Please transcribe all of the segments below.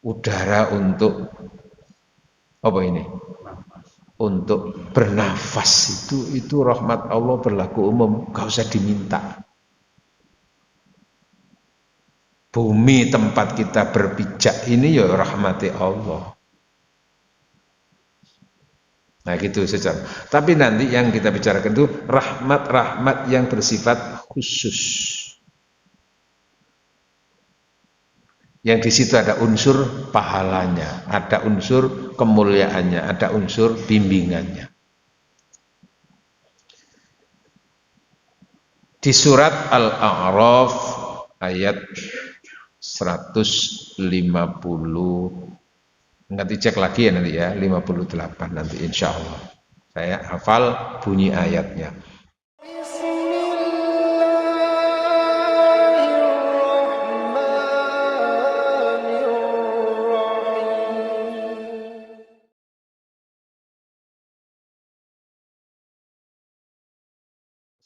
udara untuk apa ini? Untuk bernafas itu rahmat Allah berlaku umum, gak usah diminta. Bumi tempat kita berpijak ini ya rahmati Allah. Nah gitu saja. Tapi nanti yang kita bicarakan itu rahmat-rahmat yang bersifat khusus. Yang di situ ada unsur pahalanya, ada unsur kemuliaannya, ada unsur bimbingannya. Di surat Al-A'raf ayat 150, nanti cek lagi ya nanti ya, 58 nanti insya Allah. Saya hafal bunyi ayatnya.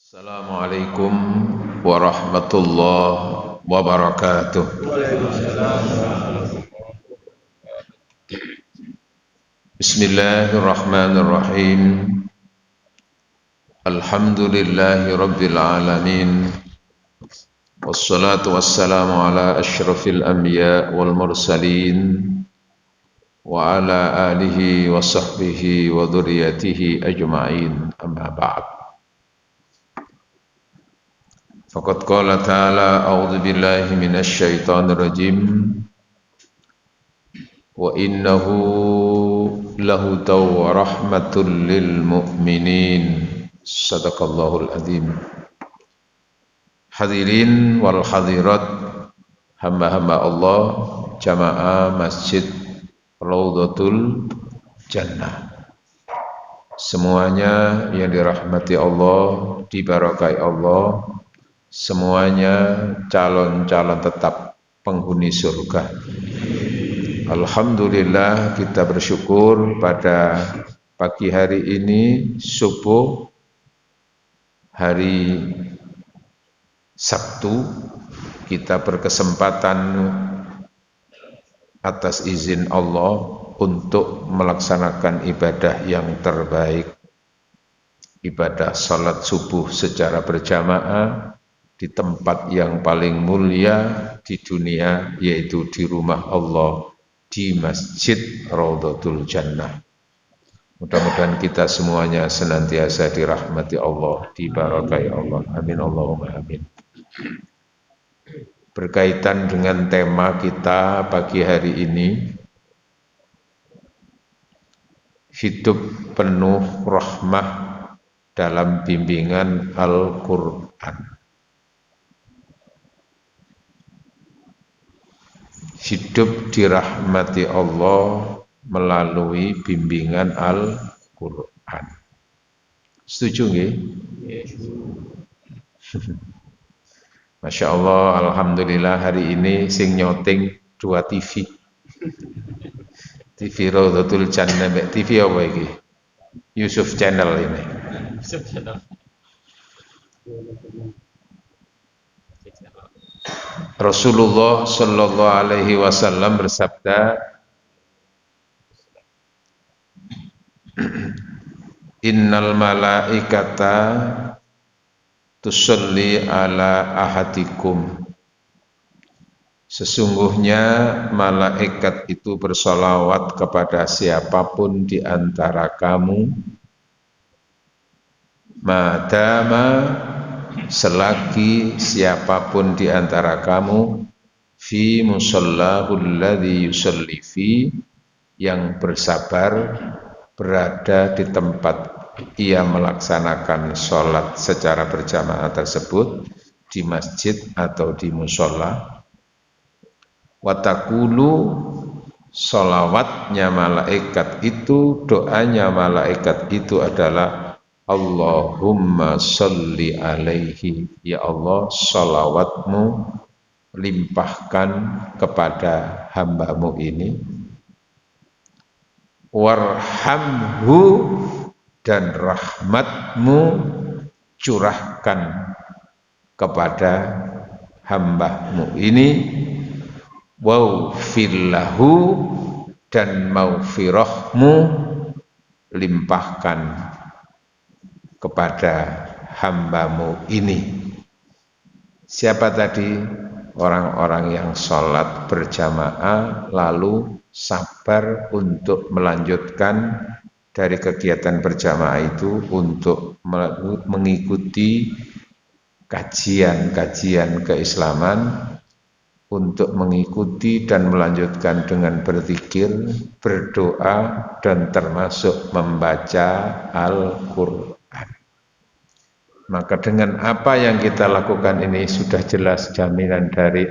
Assalamualaikum warahmatullahi wabarakatuh. Bismillahirrahmanirrahim. Alhamdulillahi rabbil alamin. Wassalatu wassalamu ala asyrafil anbiya wal mursalin wa ala alihi wa sahbihi wa dhurriyyatihi ajma'in. Amma ba'd. Faqad qala ta'ala a'udzu billahi minasy syaithanir rajim wa innahu lahudaw wa rahmatul lil mu'minin. Sadaqallahul azim. Hadirin wal hadirat, hamba-hamba Allah jamaah Masjid Raudhatul Jannah, semuanya yang dirahmati Allah, diberkahi Allah, semuanya calon-calon tetap penghuni surga. Alhamdulillah, kita bersyukur pada pagi hari ini, subuh hari Sabtu, kita berkesempatan atas izin Allah untuk melaksanakan ibadah yang terbaik, ibadah salat subuh secara berjamaah di tempat yang paling mulia di dunia, yaitu di rumah Allah, di Masjid Raudhatul Jannah. Mudah-mudahan kita semuanya senantiasa dirahmati Allah, diberkahi Allah. Amin Allahumma amin. Berkaitan dengan tema kita pagi hari ini, hidup penuh rahmah dalam bimbingan Al-Quran. Hidup dirahmati Allah melalui bimbingan Al-Quran. Setuju nggih? Masya Allah, alhamdulillah hari ini sing nyoting 2 TV. TV Raudhatul Jannah, TV apa iki? Yusuf Channel ini. Yusuf Channel. Rasulullah Shallallahu Alaihi Wasallam bersabda, Innal malaikata tusalli ala ahadikum. Sesungguhnya malaikat itu bersolawat kepada siapapun di antara kamu, madama, selagi siapapun di antara kamu, fi musallahul ladzi yusalli fi, yang bersabar berada di tempat ia melaksanakan sholat secara berjamaah tersebut, di masjid atau di musola. Watakulu, sholawatnya malaikat itu, doanya malaikat itu adalah Allahumma sholli alaihi, ya Allah, sholawatmu limpahkan kepada hambamu ini, warhamhu, dan rahmatmu curahkan kepada hambamu ini, waghfirlahu, dan maghfirahmu limpahkan kepada hambamu ini. Siapa tadi? Orang-orang yang sholat berjamaah lalu sabar untuk melanjutkan dari kegiatan berjamaah itu untuk mengikuti kajian-kajian keislaman, untuk mengikuti dan melanjutkan dengan berzikir, berdoa, dan termasuk membaca Al-Quran. Maka dengan apa yang kita lakukan ini sudah jelas jaminan dari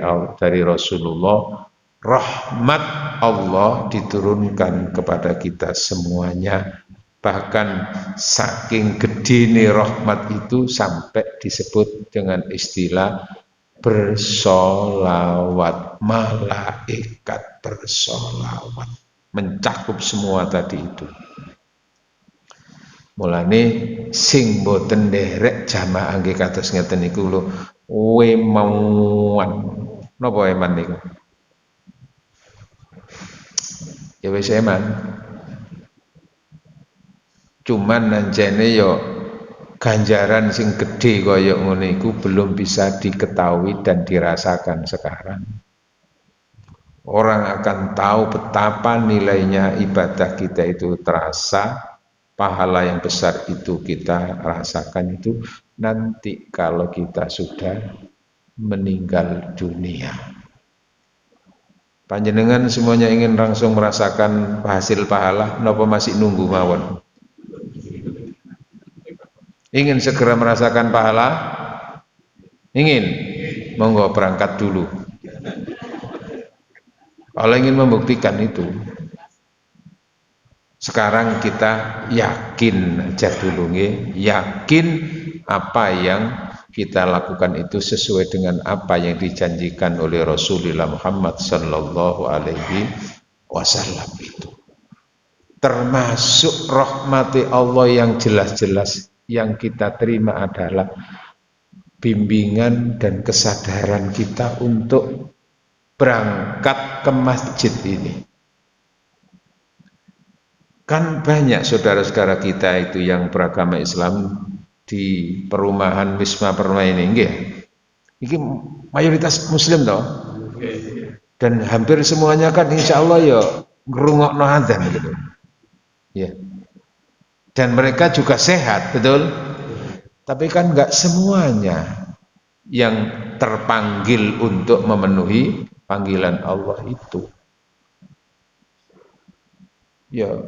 Rasulullah, rahmat Allah diturunkan kepada kita semuanya. Bahkan saking gede nih rahmat itu sampai disebut dengan istilah bersolawat, malaikat bersolawat, mencakup semua tadi itu. Mulane sing boten nderek jamaah nggih kados ngeten niku lho, weman. Napa eman niku? Ya wis eman. Cuman nancene yo ganjaran sing gede kaya ngene iku belum bisa diketahui dan dirasakan sekarang. Orang akan tahu betapa nilainya ibadah kita itu terasa, pahala yang besar itu kita rasakan itu nanti kalau kita sudah meninggal dunia. Panjenengan semuanya ingin langsung merasakan hasil pahala, napa masih nunggu mawon? Ingin segera merasakan pahala? Ingin? Monggo berangkat dulu. Kalau ingin membuktikan itu, sekarang kita yakin aja dulu nggih, yakin apa yang kita lakukan itu sesuai dengan apa yang dijanjikan oleh Rasulullah Muhammad sallallahu alaihi wasallam itu. Termasuk rahmati Allah yang jelas-jelas yang kita terima adalah bimbingan dan kesadaran kita untuk berangkat ke masjid ini. Kan banyak saudara-saudara kita itu yang beragama Islam di perumahan Wisma Permai ini, nggih. Iki mayoritas muslim toh. Dan hampir semuanya kan insya Allah ya ngrungokno adzan gitu. Ya. Dan mereka juga sehat, betul? Tapi kan enggak semuanya yang terpanggil untuk memenuhi panggilan Allah itu. Ya,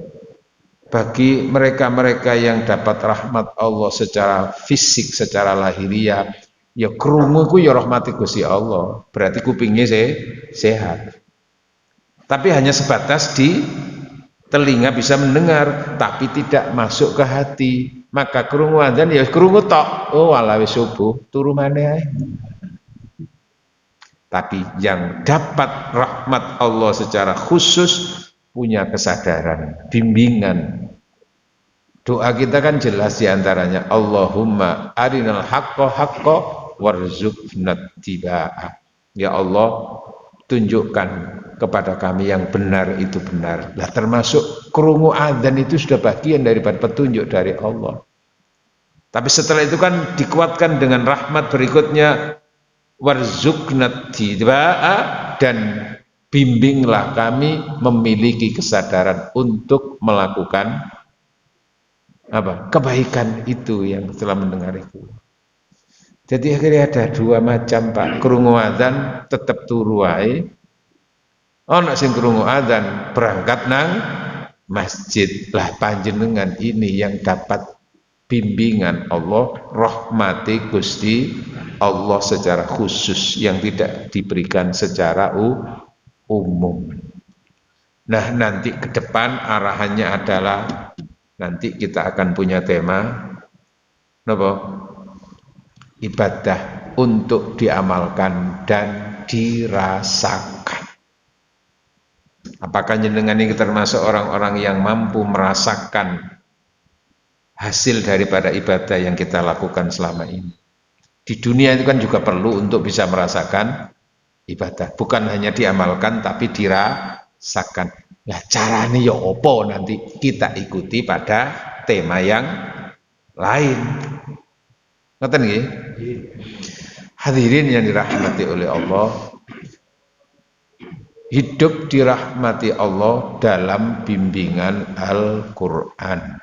bagi mereka-mereka yang dapat rahmat Allah secara fisik, secara lahiriah, ya krungu ku ya rahmati Gusti Allah, berarti kupingnya sehat. Tapi hanya sebatas di telinga bisa mendengar, tapi tidak masuk ke hati. Maka krungu adzan ya krungu tok. Oh, ala wis subuh, turu maneh ae. Tapi yang dapat rahmat Allah secara khusus punya kesadaran, bimbingan. Doa kita kan jelas diantaranya Allahumma arinal haqqa haqqa warzuqna tibaa. Ya Allah, tunjukkan kepada kami yang benar itu benar. Lah termasuk krungu adzan itu sudah bagian daripada petunjuk dari Allah. Tapi setelah itu kan dikuatkan dengan rahmat berikutnya warzuqna tibaa, dan bimbinglah kami memiliki kesadaran untuk melakukan apa? Kebaikan itu yang telah mendengar itu. Jadi akhirnya ada dua macam Pak, krungu adzan tetap turu wae. Ana sing krungu adzan berangkat nang masjid. Lah panjenengan ini yang dapat bimbingan Allah, rahmati Gusti Allah secara khusus yang tidak diberikan secara umum. Nah, nanti ke depan arahannya adalah nanti kita akan punya tema napa? Ibadah untuk diamalkan dan dirasakan. Apakah jenengan ini termasuk orang-orang yang mampu merasakan hasil daripada ibadah yang kita lakukan selama ini? Di dunia itu kan juga perlu untuk bisa merasakan ibadah. Bukan hanya diamalkan tapi dirasakan. Nah, caranya ya opo nanti kita ikuti pada tema yang lain. Ngoten nggih? Hadirin yang dirahmati oleh Allah, hidup dirahmati Allah dalam bimbingan Al-Qur'an.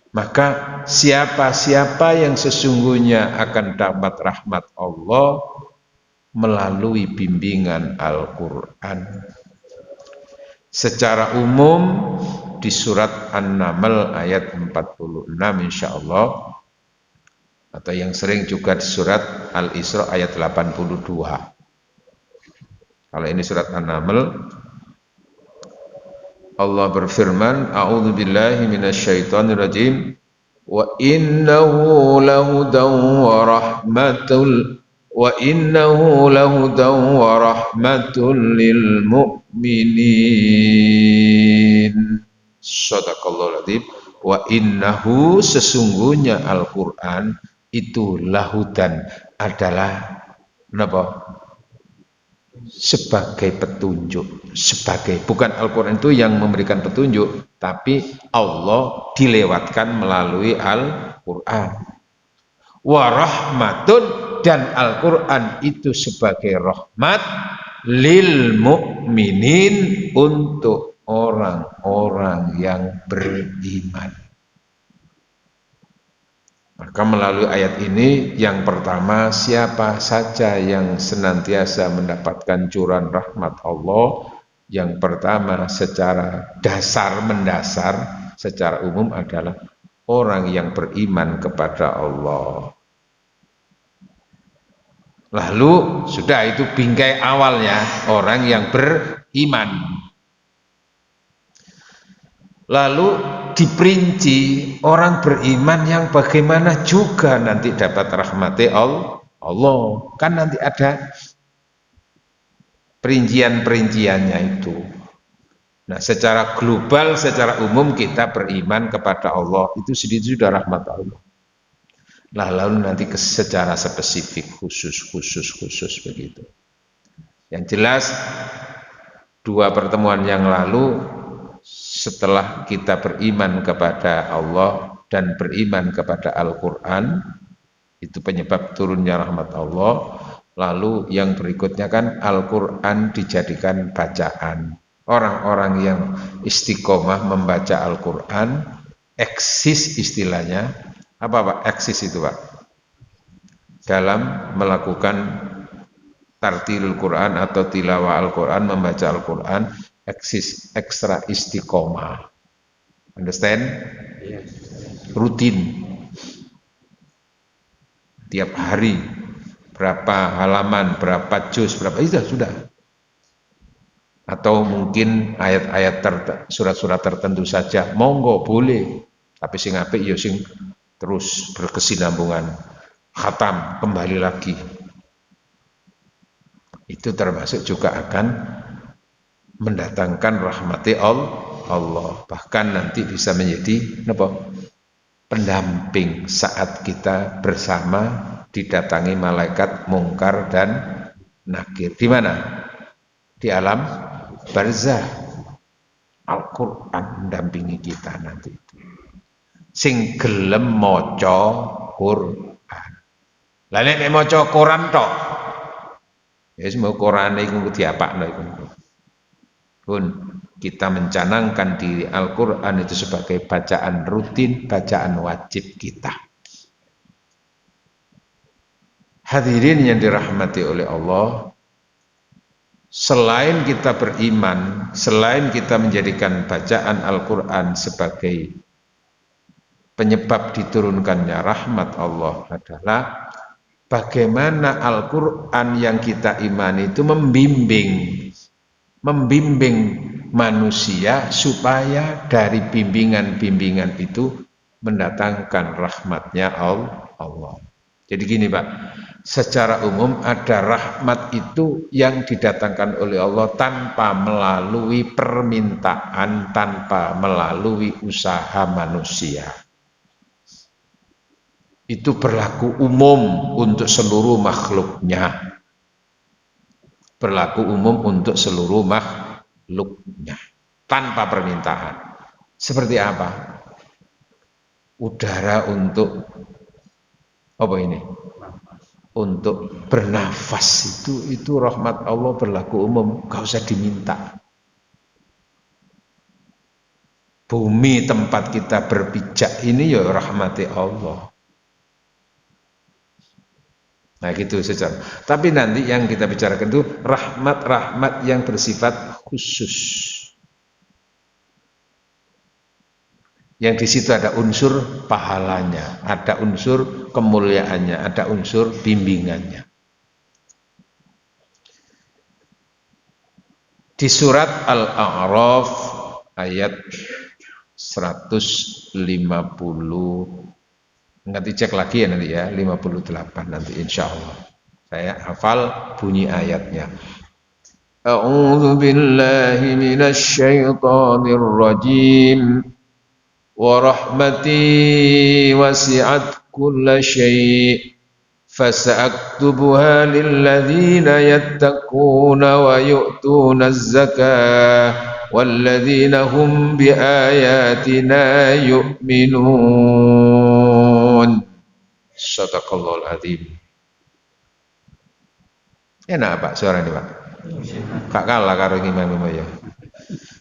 Maka siapa-siapa yang sesungguhnya akan dapat rahmat Allah melalui bimbingan Al-Qur'an. Secara umum di surat An-Naml ayat 46 insyaallah, atau yang sering juga di surat Al-Isra ayat 82. Kalau ini surat An-Naml, Allah berfirman, a'udzubillahi minasyaitonirrajim, wa innahu lahudan wa rahmatul lil mu'minin. Shadaqallahul adzim. Wa innahu, sesungguhnya Al-Qur'an itu lahudan, adalah apa? Sebagai petunjuk, bukan Al-Qur'an itu yang memberikan petunjuk, tapi Allah dilewatkan melalui Al-Qur'an. Wa rahmatun, dan Al-Qur'an itu sebagai rahmat lil mu'minin, untuk orang-orang yang beriman. Maka melalui ayat ini, yang pertama, siapa saja yang senantiasa mendapatkan curahan rahmat Allah, yang pertama secara mendasar secara umum adalah orang yang beriman kepada Allah. Lalu sudah, itu bingkai awalnya, orang yang beriman. Lalu diperinci, orang beriman yang bagaimana juga nanti dapat rahmati Allah. Kan nanti ada perincian-perinciannya itu. Nah, secara global, secara umum kita beriman kepada Allah, itu sendiri sudah rahmat Allah. Nah, lalu nanti secara spesifik, khusus begitu. Yang jelas, dua pertemuan yang lalu, setelah kita beriman kepada Allah dan beriman kepada Al-Qur'an, itu penyebab turunnya rahmat Allah. Lalu yang berikutnya kan Al-Qur'an dijadikan bacaan. Orang-orang yang istiqomah membaca Al-Qur'an, eksis istilahnya. Apa Pak? Eksis itu Pak? Dalam melakukan tartilul Qur'an atau tilawah Al-Qur'an, membaca Al-Qur'an, eksis, ekstra istiqomah. Understand? Yes. Rutin. Tiap hari berapa halaman, berapa juz, berapa, itu sudah. Atau mungkin ayat-ayat surat-surat tertentu saja, monggo boleh. Tapi sing apik ya sing terus berkesinambungan. Khatam kembali lagi. Itu termasuk juga akan mendatangkan rahmati Allah, bahkan nanti bisa menjadi pendamping saat kita bersama didatangi malaikat mungkar dan nakir. Di mana? Di alam barzah. Al-Qur'an mendampingi kita nanti itu. Sing gelem maca Qur'an. Lah nek maca Qur'an tok, ya semua Qur'an iku diapakno iku. Pun kita mencanangkan diri Al-Qur'an itu sebagai bacaan rutin, bacaan wajib kita. Hadirin yang dirahmati oleh Allah, selain kita beriman, selain kita menjadikan bacaan Al-Qur'an sebagai penyebab diturunkannya rahmat Allah, adalah bagaimana Al-Qur'an yang kita imani itu membimbing manusia supaya dari bimbingan-bimbingan itu mendatangkan rahmatnya Allah. Jadi gini Pak, secara umum ada rahmat itu yang didatangkan oleh Allah tanpa melalui permintaan, tanpa melalui usaha manusia. Itu berlaku umum untuk seluruh makhluknya. berlaku umum untuk seluruh makhluknya tanpa permintaan. Seperti apa? Udara untuk apa ini? Untuk bernafas itu rahmat Allah berlaku umum, gak usah diminta. Bumi tempat kita berpijak ini ya rahmati Allah. Nah gitu saja. Tapi nanti yang kita bicarakan itu rahmat-rahmat yang bersifat khusus. Yang di situ ada unsur pahalanya, ada unsur kemuliaannya, ada unsur bimbingannya. Di surat Al-A'raf ayat 150, nanti cek lagi ya nanti ya, 58 nanti insya Allah. Saya hafal bunyi ayatnya. A'udzu billahi minasy syaithanir rajim. Wa rahmati wasi'at kulla syai' fasa'aktubuha lilladzina yattaquna wa yu'tuna az-zakah walladzina hum biayatina yu'minun. Shadaqallahul adzim. Enak Pak suara ini Pak? Kak kalah karo imam ya.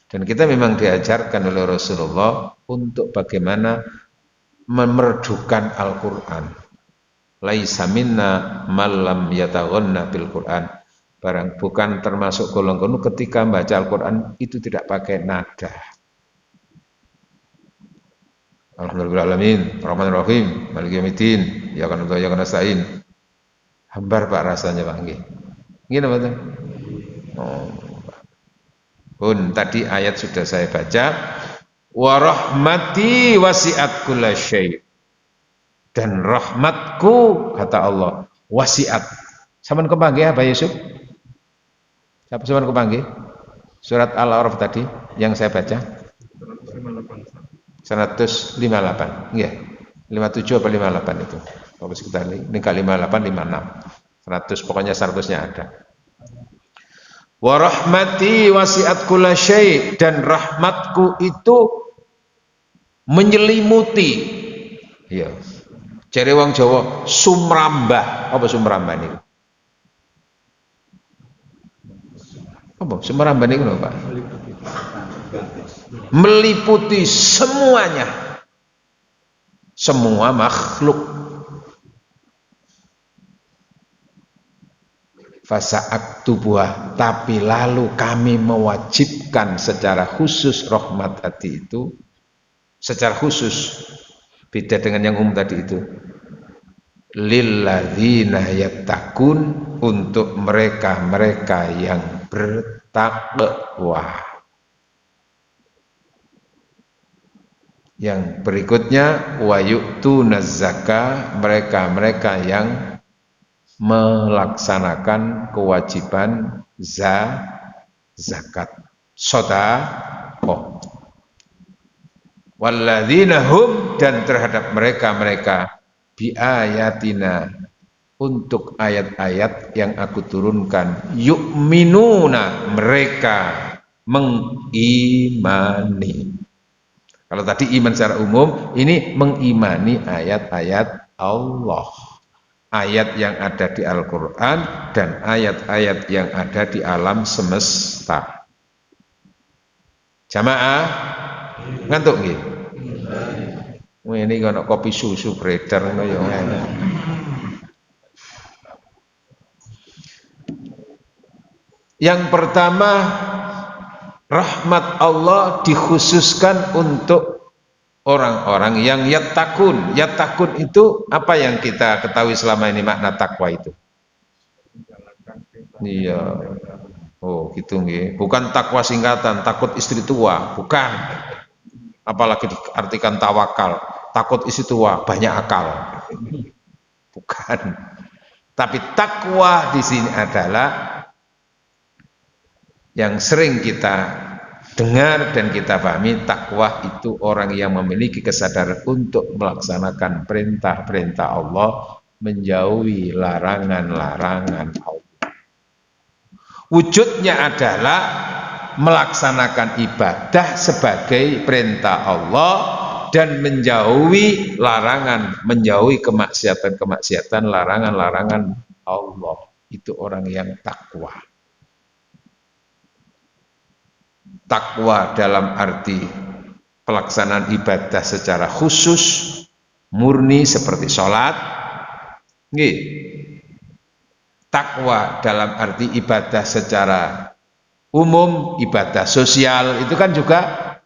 Dan kita memang diajarkan oleh Rasulullah untuk bagaimana memerdukan Al-Quran. Laisa minna malam yataghanna bil Quran. Barang bukan termasuk golongan ketika membaca Al-Quran itu tidak pakai nada. Alhamdulillahirrahmanirrahim, Rahmanirrahim, Maliki Yaumiddin, ya kan ya kan nasta'in. Hambar Pak rasanya Pak nggih. Nggih napa to? Oh. Pun tadi ayat sudah saya baca. Wa rahmati wasi'at kulla syai'. Dan rahmatku kata Allah wasi'at. Sampun kepanggih Pak Yusuf? Siapa sampun kepanggih? Surat Al-A'raf tadi yang saya baca. 158. Nggih. 57 apa 58 itu. Kalau sekitar ini enggak 58 56. 100 pokoknya 100-nya ada. Wa rahmati wasi'at kulla syai', dan rahmatku itu menyelimuti. Iya. Jare wong Jawa sumrambah. Apa sumrambah niku? Apa sumrambah niku Pak? Meliputi semuanya. Semua makhluk. Fasa'aktubuha, tapi lalu kami mewajibkan secara khusus rahmat hati itu secara khusus, beda dengan yang umum tadi itu, lilladzina yattaqun, untuk mereka-mereka yang bertakwa. Yang berikutnya wa yu'tunaz zakah, mereka-mereka yang melaksanakan kewajiban zakat, sedekah. Walladzina hum, dan terhadap mereka-mereka biayatina, untuk ayat-ayat yang aku turunkan, yu'minuna, mereka mengimani. Kalau tadi iman secara umum, ini mengimani ayat-ayat Allah. Ayat yang ada di Al-Quran dan ayat-ayat yang ada di alam semesta. Jamaah ngantuk nggih? Ini kono kopi susu beredar ngono ya. Yang pertama, rahmat Allah dikhususkan untuk orang-orang yang yattaqun. Yattaqun itu apa yang kita ketahui selama ini makna takwa itu? Iya. Oh, gitu nggih. Bukan takwa singkatan, takut istri tua, bukan. Apalagi diartikan tawakal, takut istri tua, banyak akal. Bukan. Tapi takwa di sini adalah yang sering kita dengar dan kita pahami, takwa itu orang yang memiliki kesadaran untuk melaksanakan perintah-perintah Allah, menjauhi larangan-larangan Allah. Wujudnya adalah melaksanakan ibadah sebagai perintah Allah dan menjauhi larangan, menjauhi kemaksiatan-kemaksiatan, larangan-larangan Allah. Itu orang yang takwa. Takwa dalam arti pelaksanaan ibadah secara khusus, murni seperti sholat. Nggih. Takwa dalam arti ibadah secara umum, ibadah sosial, itu kan juga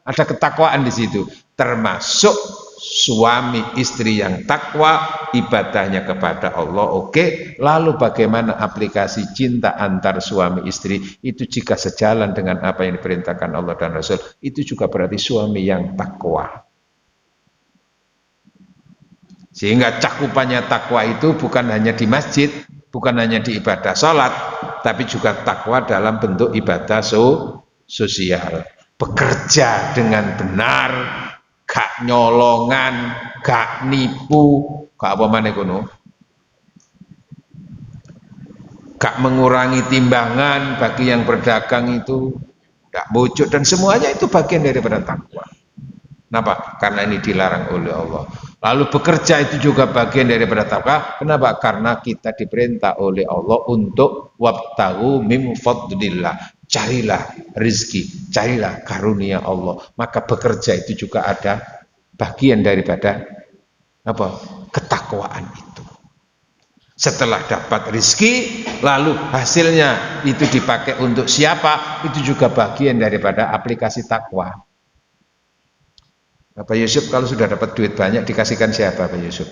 ada ketakwaan di situ. Termasuk suami istri yang takwa, ibadahnya kepada Allah, oke. Lalu bagaimana aplikasi cinta antar suami istri itu jika sejalan dengan apa yang diperintahkan Allah dan Rasul, itu juga berarti suami yang takwa. Sehingga cakupannya takwa itu bukan hanya di masjid, bukan hanya di ibadah sholat, tapi juga takwa dalam bentuk ibadah sosial. Bekerja dengan benar, gak nyolongan, gak nipu, gak apa mana kono, gak mengurangi timbangan bagi yang berdagang itu, gak bocor, dan semuanya itu bagian daripada takwa. Kenapa? Karena ini dilarang oleh Allah. Lalu bekerja itu juga bagian daripada takwa. Kenapa? Karena kita diperintah oleh Allah untuk wabtaghu min fadlillah. Carilah rezeki, carilah karunia Allah. Maka bekerja itu juga ada bagian daripada apa? Ketakwaan itu. Setelah dapat rezeki, lalu hasilnya itu dipakai untuk siapa? Itu juga bagian daripada aplikasi takwa. Pak Yusuf kalau sudah dapat duit banyak dikasihkan siapa Pak Yusuf?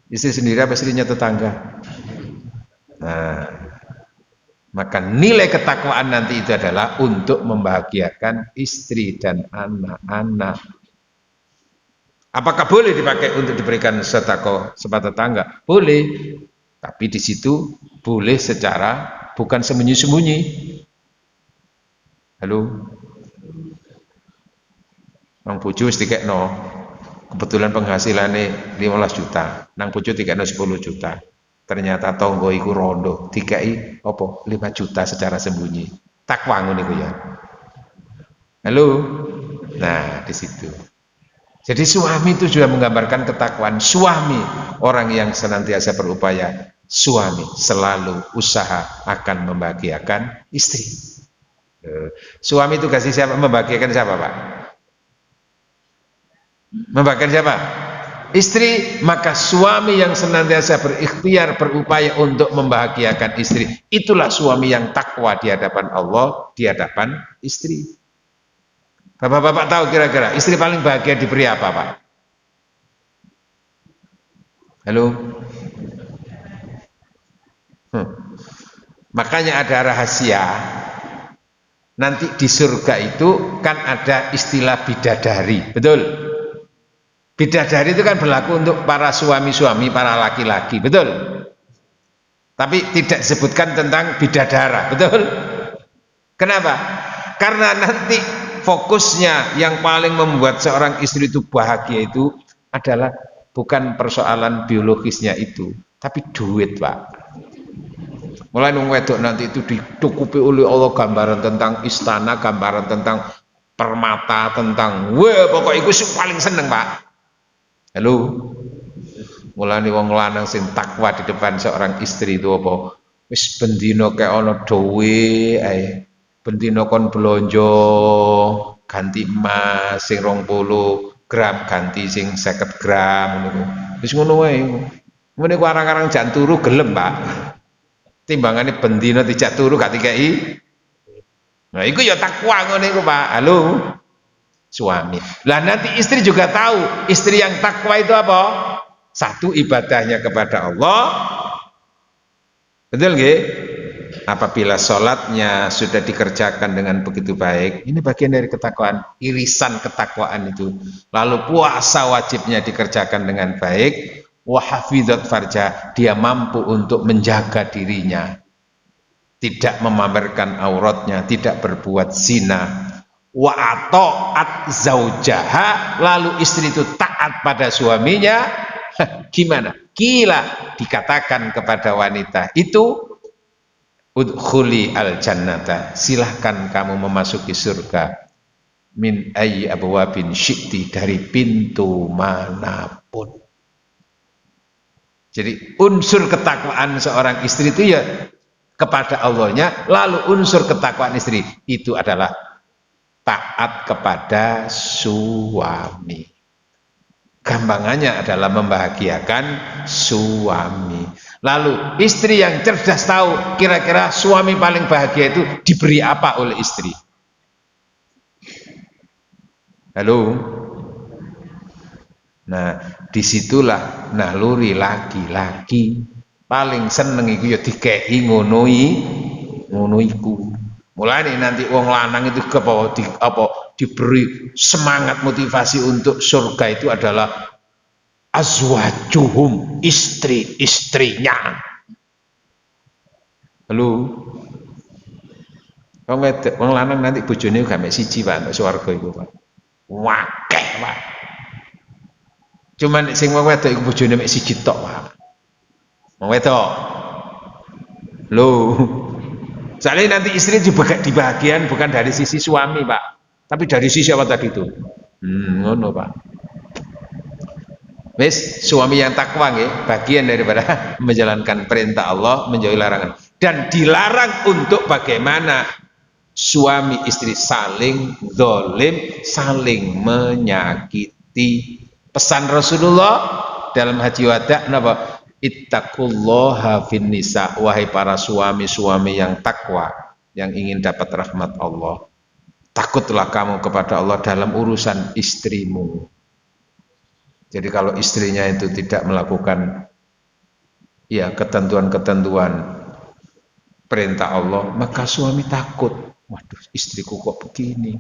Istri sendiri apa istrinya tetangga? Nah, maka nilai ketakwaan nanti itu adalah untuk membahagiakan istri dan anak-anak. Apakah boleh dipakai untuk diberikan sedekah sama tetangga? Boleh, tapi di situ boleh secara bukan sembunyi-sembunyi. Halo? Nang bojo wis dikekno. Kebetulan penghasilannya 15 juta. Nang bojo dikekno 10 juta. Ternyata tonggo iku rondo, dikei apa? 5 juta secara sembunyi. Takwa ngono iku ya. Halo. Nah, di situ. Jadi suami itu juga menggambarkan ketakwaan. Suami orang yang senantiasa berupaya, suami selalu usaha akan membahagiakan istri. Suami itu kasih siapa? Membahagiakan siapa, Pak? Membahagiakan siapa? Istri. Maka suami yang senantiasa berikhtiar, berupaya untuk membahagiakan istri, itulah suami yang takwa di hadapan Allah, di hadapan istri. Bapak-bapak tahu kira-kira istri paling bahagia diberi apa, Pak? Halo? Makanya ada rahasia. Nanti di surga itu kan ada istilah bidadari, betul? Bidadari itu kan berlaku untuk para suami-suami, para laki-laki, betul? Tapi tidak disebutkan tentang bidadara, betul? Kenapa? Karena nanti fokusnya yang paling membuat seorang istri itu bahagia itu adalah bukan persoalan biologisnya itu, tapi duit, Pak. Mulai nung wedok nanti itu ditukupi oleh Allah gambaran tentang istana, gambaran tentang permata, tentang wah pokok itu paling seneng, Pak. Halo, mulane wong lanang sing takwa di depan seorang istri itu apa? Wis bendino kaya ana dhewe ae. Bendino kon blonjo ganti emas sing 20 gram ganti sing 50 gram ngono. Wis ngono wae. Ngene ku arang-arang jan turu gelem, Pak. Timbangane bendino dijak turu gak dikeki. Nah, iku ya takwa ngene iku, Pak. Halo. Suami. Lah nanti istri juga tahu, istri yang takwa itu apa? Satu, ibadahnya kepada Allah. Betul nggih? Apabila sholatnya sudah dikerjakan dengan begitu baik, ini bagian dari ketakwaan, irisan ketakwaan itu. Lalu puasa wajibnya dikerjakan dengan baik, wa hafizat farja, dia mampu untuk menjaga dirinya, tidak memamerkan auratnya, tidak berbuat zina. Wa ata'at zaujaha, lalu istri itu taat pada suaminya. Gimana? Kila dikatakan kepada wanita itu, udkhuli al jannata, silahkan kamu memasuki surga, min ayyi abwabin syi'ti, dari pintu manapun. Jadi unsur ketakwaan seorang istri itu ya kepada Allahnya, lalu unsur ketakwaan istri itu adalah taat kepada suami. Gampangannya adalah membahagiakan suami. Lalu istri yang cerdas tahu kira-kira suami paling bahagia itu diberi apa oleh istri. Halo. Nah, disitulah naluri laki-laki paling seneng iku ya dikei ngono iku. Mulane nanti wong lanang itu diberi semangat motivasi untuk surga itu adalah azwajuhum, istri-istrinya. Halo. Wong lanang nanti bojone gak mek siji Pak untuk swarga iku Pak. Wakeh Pak. Cuman sing wong wedok iku bojone mek siji tok Pak. Wong wedok. Lho. Soalnya nanti istri juga dibahagian bukan dari sisi suami Pak, tapi dari sisi apa tadi itu? Ngono Pak. Wis, suami yang takwa nggih, bagian daripada menjalankan perintah Allah, menjauhi larangan. Dan dilarang untuk bagaimana suami istri saling zalim, saling menyakiti. Pesan Rasulullah dalam haji wada napa? Ittaqullaha fin nisa, wahai para suami-suami yang takwa, yang ingin dapat rahmat Allah, takutlah kamu kepada Allah dalam urusan istrimu. Jadi kalau istrinya itu tidak melakukan ya ketentuan-ketentuan perintah Allah, maka suami takut. Waduh, istriku kok begini.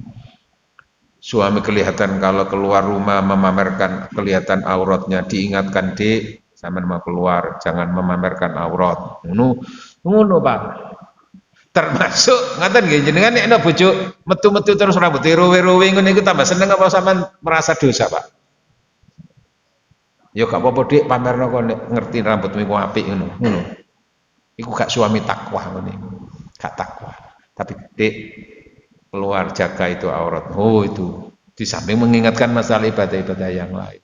Suami kelihatan kalau keluar rumah memamerkan kelihatan auratnya, diingatkan, Dek, sampean mau keluar jangan memamerkan aurat. Ngono Pak. Termasuk ngaten nggih jenengan nek ana bojo metu-metu terus rambut rowe-rowe ngono iku tambah seneng apa sampean merasa dosa, Pak? Ya gak apa-apa Dik, pamerno kok nek ngerti rambutmu iku apik ngono. Iku gak suami takwa ngono. Gak takwa. Tapi Dik, keluar jaga itu aurat. Oh itu di samping mengingatkan masalah ibadah-ibadah yang lain.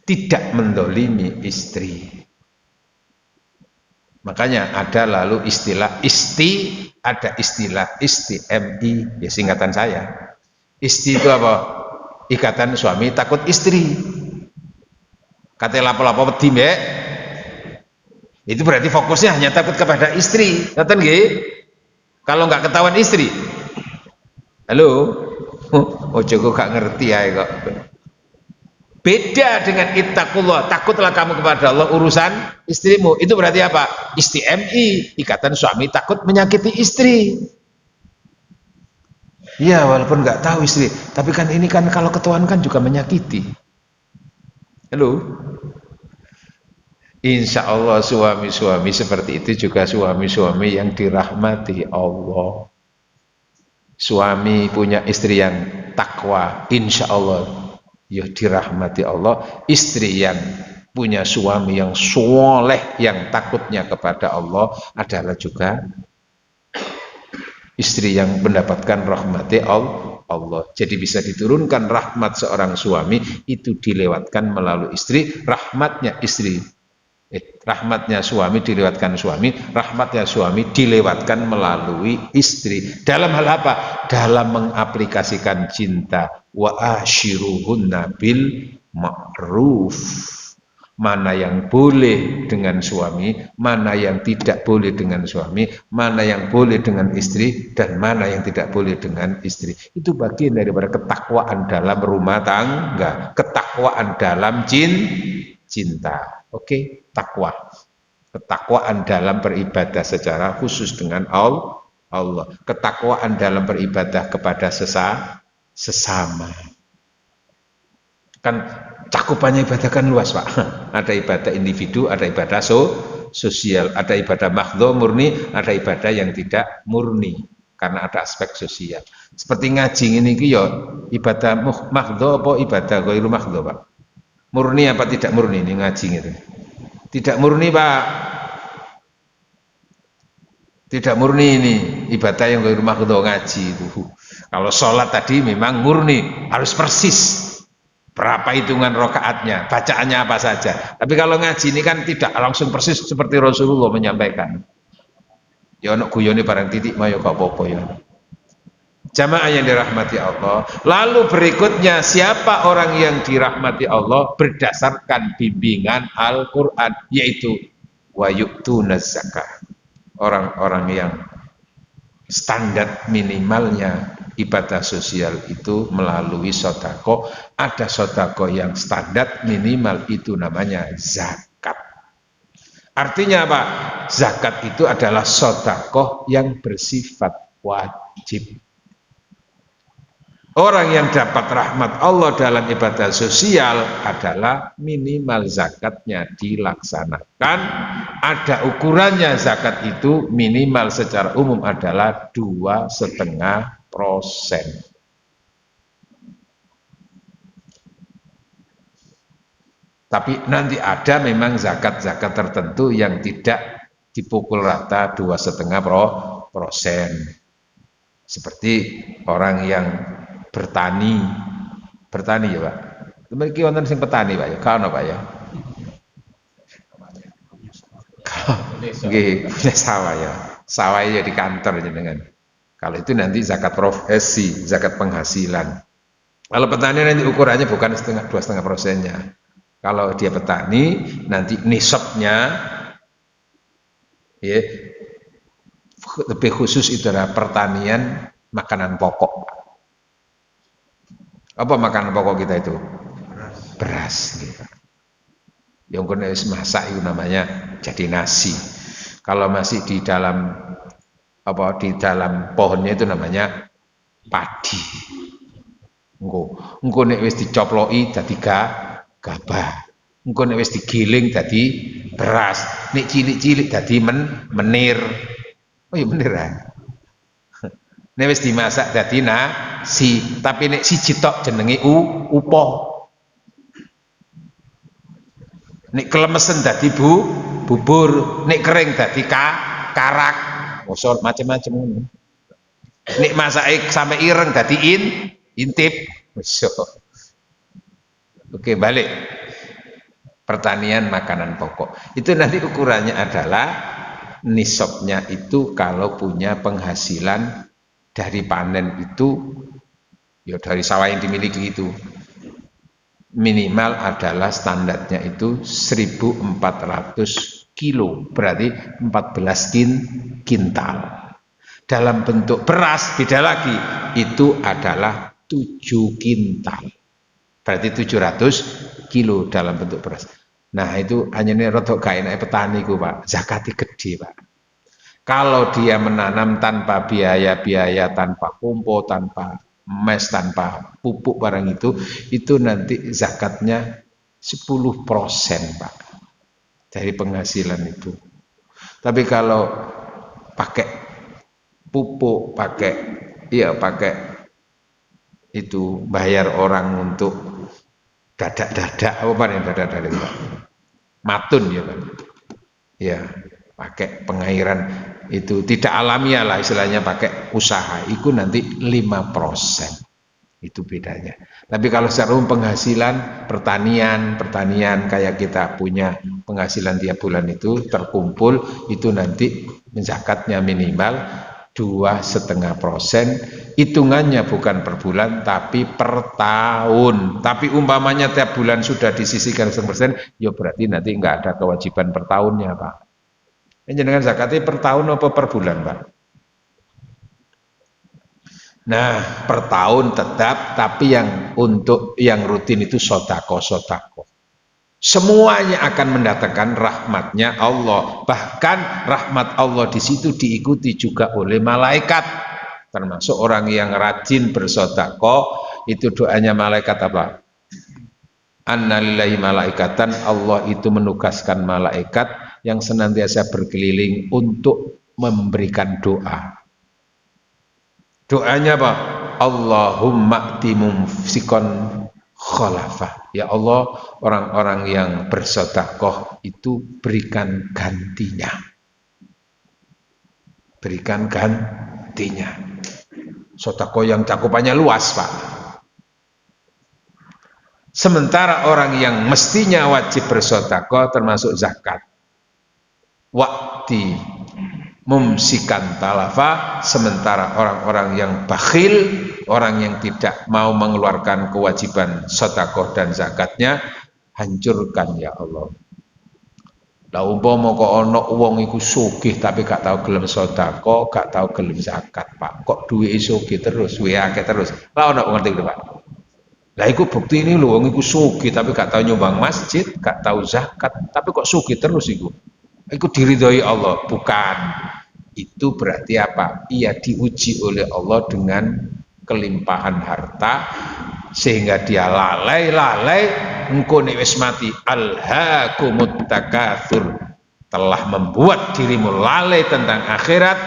Tidak mendolimi istri. Makanya ada lalu istilah ada istilah MI, ya singkatan saya. Isti itu apa? Ikatan suami takut istri. Kata lapo-lapo wedi mbek. Itu berarti fokusnya hanya takut kepada istri. Ngoten nggih? Kalau nggak ketahuan istri. Halo? Ojo kok gak ngerti ya kok. Beda dengan ittaqullah, takutlah kamu kepada Allah urusan istrimu. Itu berarti apa? MI, ikatan suami takut menyakiti istri. Ya walaupun nggak tahu istri, tapi kan ini kan kalau ketahuan kan juga menyakiti. Halo? Insya Allah suami-suami seperti itu juga suami-suami yang dirahmati Allah. Suami punya istri yang takwa, insya Allah ya dirahmati Allah. Istri yang punya suami yang soleh, yang takutnya kepada Allah adalah juga istri yang mendapatkan rahmati Allah. Jadi bisa diturunkan rahmat seorang suami itu dilewatkan melalui istri. Rahmatnya suami dilewatkan suami, rahmatnya suami dilewatkan melalui istri. Dalam hal apa? Dalam mengaplikasikan cinta. Wa ashiruhunna bil ma'ruf. Mana yang boleh dengan suami, mana yang tidak boleh dengan suami, mana yang boleh dengan istri, dan mana yang tidak boleh dengan istri. Itu bagian daripada ketakwaan dalam rumah tangga, ketakwaan dalam cinta. Oke, takwa. Ketakwaan dalam beribadah secara khusus dengan Allah. Ketakwaan dalam beribadah kepada sesama. Kan cakupannya ibadah kan luas Pak. Ada ibadah individu, ada ibadah sosial, ada ibadah mahdhu murni, ada ibadah yang tidak murni karena ada aspek sosial. Seperti ngaji ini ya ibadah mahdhu apa ibadah ghairu mahdhu Pak? Murni apa tidak murni ini ngaji itu? Tidak murni Pak. Tidak murni ini ibadah yang di rumah untuk ngaji itu. Kalau sholat tadi memang murni, harus persis. Berapa hitungan rokaatnya, bacaannya apa saja. Tapi kalau ngaji ini kan tidak langsung persis seperti Rasulullah menyampaikan. Ya ono guyone barang titik mayo gak apa-apa ya. Jamaah yang dirahmati Allah. Lalu berikutnya siapa orang yang dirahmati Allah berdasarkan bimbingan Al-Qur'an, yaitu wa yu'tunaz zakah. Orang-orang yang standar minimalnya ibadah sosial itu melalui sodako. Ada sodako yang standar minimal itu namanya zakat. Artinya apa? Zakat itu adalah sodako yang bersifat wajib. Orang yang dapat rahmat Allah dalam ibadah sosial adalah minimal zakatnya dilaksanakan. Ada ukurannya, zakat itu minimal secara umum adalah 2,5%. Tapi nanti ada memang zakat-zakat tertentu yang tidak dipukul rata 2,5%. Seperti orang yang bertani ya Pak. Memiliki wonten sing petani Pak ya, kalau Pak ya. Nggih, punya sawah ya. Sawah ya di kantor jenengan. Kalau itu nanti zakat profesi, zakat penghasilan. Kalau petani nanti ukurannya bukan 2,5%-nya. Kalau dia petani nanti nisabnya ya lebih khusus itu adalah pertanian makanan pokok. Apa makanan pokok kita itu? Beras. Gitu. Yang kena masak itu namanya jadi nasi. Kalau masih di dalam pohonnya itu namanya padi. Engko nek wis dicoploki dadi gabah. Engko nek wis digiling dadi beras. Nek cilik-cilik dadi menir. Oh iya menir ya. Nek wis dimasak dadi nasi, tapi nek siji tok jenenge upo. Nek kelemesen dadi bubur, nek kering dadi karak. Mosok macam-macam ngono. Nek masake sampai ireng dadi intip. Oke, balik. Pertanian makanan pokok. Itu nanti ukurannya adalah nisabnya itu kalau punya penghasilan dari panen itu, ya dari sawah yang dimiliki itu, minimal adalah standarnya itu 1.400 kilo, berarti 14 kintal. Dalam bentuk beras beda lagi, itu adalah 7 kintal, berarti 700 kilo dalam bentuk beras. Nah itu hanya ini rodok gak enak petani ku Pak, zakatnya gede Pak. Kalau dia menanam tanpa biaya-biaya, tanpa pupuk, tanpa mes, tanpa pupuk barang itu nanti zakatnya 10% Pak dari penghasilan itu. Tapi kalau pakai pupuk, pakai itu bayar orang untuk dadak-dadak, apa yang dadak-dadak Pak? Matun ya Pak. Ya, pakai pengairan itu tidak alamiah lah istilahnya, pakai usaha itu nanti 5%, itu bedanya. Tapi kalau secara umum penghasilan pertanian kayak kita punya penghasilan tiap bulan itu terkumpul, itu nanti zakatnya minimal 2,5%. Hitungannya bukan per bulan tapi per tahun. Tapi umpamanya tiap bulan sudah disisihkan 1%, ya berarti nanti enggak ada kewajiban per tahunnya Pak. Jenengan zakatnya per tahun apa per bulan Pak? Nah per tahun tetap, tapi yang untuk yang rutin itu sodako. Semuanya akan mendatangkan rahmatnya Allah. Bahkan rahmat Allah di situ diikuti juga oleh malaikat. Termasuk orang yang rajin bersodako, itu doanya malaikat apa? Annalillahi malaikatan, Allah itu menugaskan malaikat yang senantiasa berkeliling untuk memberikan doa. Doanya apa? Allahumma timumsikon khalafah. Ya Allah, orang-orang yang bersedekah itu berikan gantinya. berikan gantinya. Sedekah yang cakupannya luas, Pak. Sementara orang yang mestinya wajib bersedekah termasuk zakat, wakti mumsikan talafa, sementara orang-orang yang bakhil, orang yang tidak mau mengeluarkan kewajiban sedekah dan zakatnya, hancurkan ya Allah. Lah umpama kok ana wong iku sugih tapi gak tau gelem sedekah, gak tau gelem zakat, Pak. Kok duwike sugih terus, duwe akeh terus. Lah ana ngerti lho, Pak. Lah iku bukti ini lho wong iku sugih tapi gak tau nyumbang masjid, gak tau zakat, tapi kok sugih terus iku. Iku diridhoi Allah, bukan. Itu berarti apa? Ia diuji oleh Allah dengan kelimpahan harta sehingga dia lalai engko nek wis mati alhaakumut takatsur, telah membuat dirimu lalai tentang akhirat,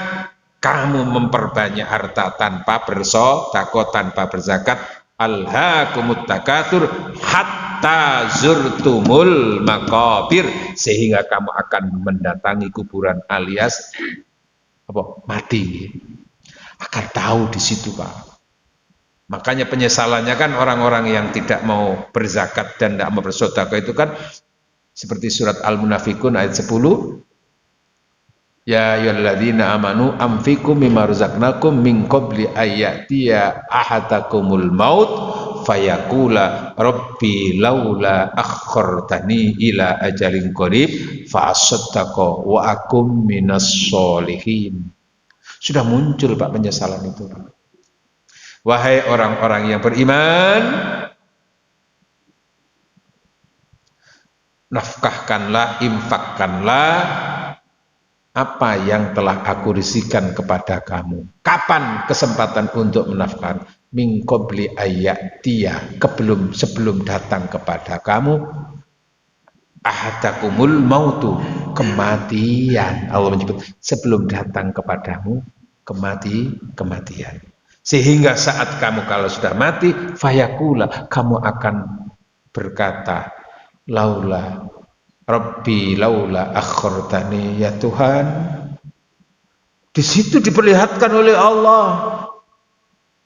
kamu memperbanyak harta tanpa bersedekah, tanpa berzakat, alhaakumut takatsur hatta zurtumul maqabir, sehingga kamu akan mendatangi kuburan alias apa? Mati. Akan tahu di situ, Pak. Makanya penyesalannya kan orang-orang yang tidak mau berzakat dan tidak mau bersedekah itu kan seperti surat Al-Munafikun ayat 10. Ya ayyuhalladzina amanu anfiqu mimma razaqnakum min qabli ayyatiya ahadakumul maut fayaqula rabbi laula akhartani ila ajalin qarib fa asaddaqa wa akum minas sholihin. Sudah muncul Pak penyesalan itu, Pak. Wahai orang-orang yang beriman, nafkahkanlah, infakkanlah apa yang telah aku risikan kepada kamu. Kapan kesempatan untuk menafkahkan? Min qabli ayyatiya, sebelum datang kepada kamu ahadakumul mautu, kematian. Allah menyebut sebelum datang kepadamu kematian. Sehingga saat kamu kalau sudah mati, fayakula, kamu akan berkata, laula Rabbi laula akhartani, ya Tuhan. Di situ diperlihatkan oleh Allah